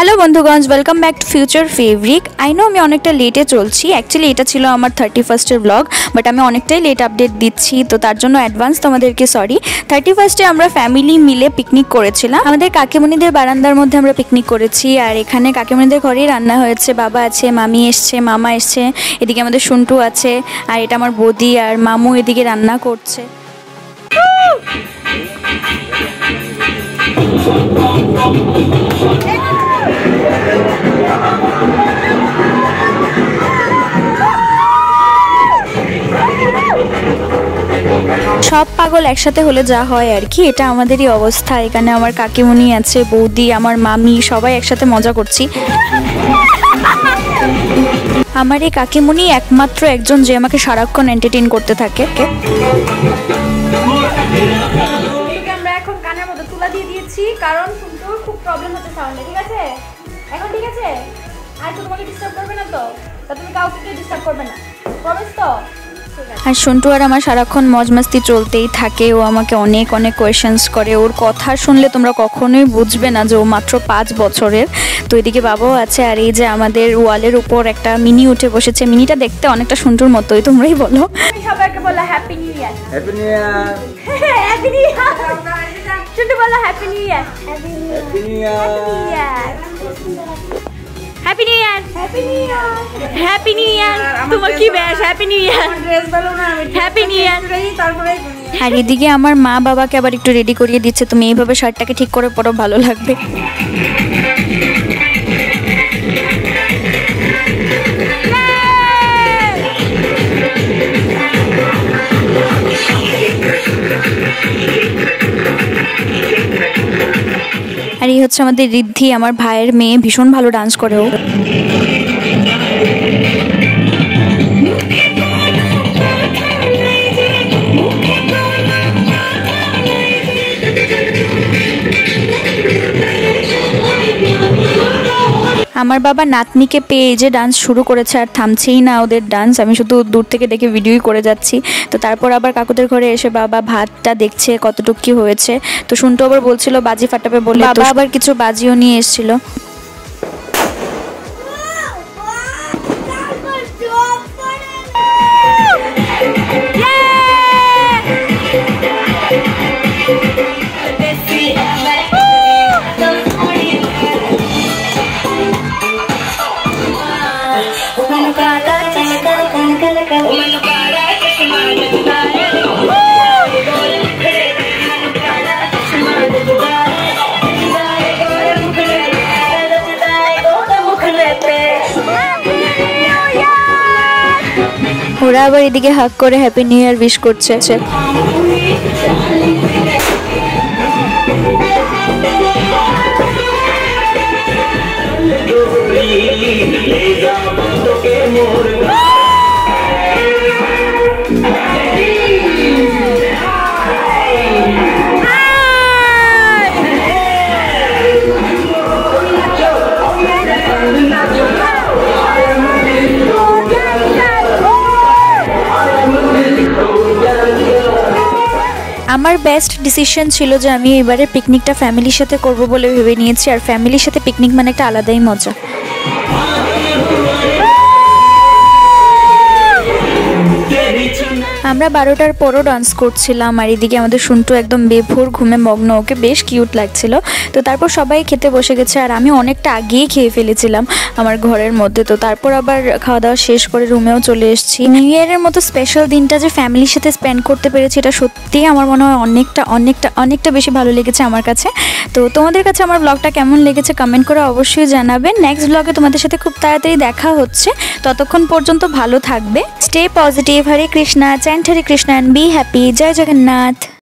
Hello বন্ধুগণ, welcome back to future fabric. I know আমি অনেকটা লেটে চলছি। অ্যাকচুয়ালি এটা ছিল আমার 31st ব্লগ, বাট আমি অনেকটাই লেট আপডেট দিচ্ছি, তো তার জন্য অ্যাডভান্স তোমাদেরকে সরি। 31 আমরা ফ্যামিলি মিলে পিকনিক করেছিলাম। আমাদের কাকিমণিদের বারান্দার মধ্যে আমরা পিকনিক করেছি, আর এখানে কাকিমণিদের ঘরেই রান্না হয়েছে। বাবা আছে, মামি এসছে, মামা এসছে, এদিকে আমাদের সন্টু আছে, আর এটা আমার বৌদি আর মামু এদিকে রান্না করছে। সব পাগল একসাথে হলে যা হয় আর কি, এটা আমাদেরই অবস্থা। এখানে আমার কাকিমণি আছে, বৌদি, আমার মামি, সবাই একসাথে মজা করছি। আমার এই কাকিমণি একমাত্র একজন যে আমাকে সারাক্ষণ এন্টারটেইন করতে থাকে। আমরা এখন কানের মধ্যে তুলা দিয়ে দিয়েছি, কারণ শুনতেও খুব প্রবলেম হচ্ছে সাউন্ডে। ঠিক আছে, এখন ঠিক আছে? আর তো তোমাকে ডিস্টার্ব করবে না তো? তুমি কাউকে ডিস্টার্ব করবে না, প্রমিস তো? আর সন্টু আর আমার সারাক্ষণ মজমাস্তি চলতেই থাকে। ও আমাকে অনেক অনেক কোয়েশ্চেন্স করে। ওর কথা শুনলে তোমরা কখনোই বুঝবে না যে ও মাত্র 5 বছরের। তো এদিকে বাবাও আছে, আর এই যে আমাদের ওয়ালের উপর একটা মিনি উঠে বসেছে। মিনিটা দেখতে অনেকটা সন্টুর মতোই, তোমরাই বলো। সবাইকে বলো happy new year. Happy new year. Happy new year. শুনতে বলো happy new year. Happy new year. Happy new year. Happy new year. Happy new year. তোমার কি বেশ? Happy new year. ড্রেস ভালো না, আমি হ্যাপি নিউ ইয়ার তারপরে। আর এদিকে আমার মা বাবাকে আবার একটু রেডি করিয়ে দিচ্ছে। তুমি এইভাবে শার্টটাকে ঠিক করে পরো, ভালো লাগবে। আর এই হচ্ছে আমাদের ঋদ্ধি, আমার ভাইয়ের মেয়ে, ভীষণ ভালো ডান্স করে ও। আমার বাবা নাতনিকে পেয়ে যে ডান্স শুরু করেছে, আর থামছেই না ওদের ডান্স। আমি শুধু দূর থেকে দেখে ভিডিওই করে যাচ্ছি। তো তারপর আবার কাকুদের ঘরে এসে বাবা ভাতটা দেখছে কতটুকু কি হয়েছে। তো শুনতে আবার বলছিল বাজি ফাটাবে বলে, বাবা আবার কিছু বাজিও নিয়ে এসেছিল। ওরা আবার এদিকে হাগ করে হ্যাপি নিউ ইয়ার উইশ করছে। আমার বেস্ট ডিসিশন ছিল যে আমি এবারে পিকনিকটা ফ্যামিলির সাথে করব বলে ভেবে নিয়েছি। আর ফ্যামিলির সাথে পিকনিক মানে একটা আলাদাই মজা। আমরা 12টার পরও ডান্স করছিলাম, আর এদিকে আমাদের সন্টু একদম বেভোর ঘুমে মগ্ন। ওকে বেশ কিউট লাগছিল। তো তারপর সবাই খেতে বসে গেছে, আর আমি অনেকটা আগেই খেয়ে ফেলেছিলাম আমার ঘরের মধ্যে। তো তারপর আবার খাওয়া দাওয়া শেষ করে রুমেও চলে এসেছি। নিউ ইয়ারের মতো স্পেশাল দিনটা যে ফ্যামিলির সাথে স্পেন্ড করতে পেরেছি, এটা সত্যিই আমার মনে হয় অনেকটা অনেকটা অনেকটা বেশি ভালো লেগেছে আমার কাছে। তো তোমাদের কাছে আমার ব্লগটা কেমন লেগেছে কমেন্ট করে অবশ্যই জানাবেন। নেক্সট ব্লগে তোমাদের সাথে খুব তাড়াতাড়ি দেখা হচ্ছে। ততক্ষণ পর্যন্ত ভালো থাকবে। Stay positive. Hare Krishna, chant Hare Krishna, and be happy. জয় জগন্নাথ।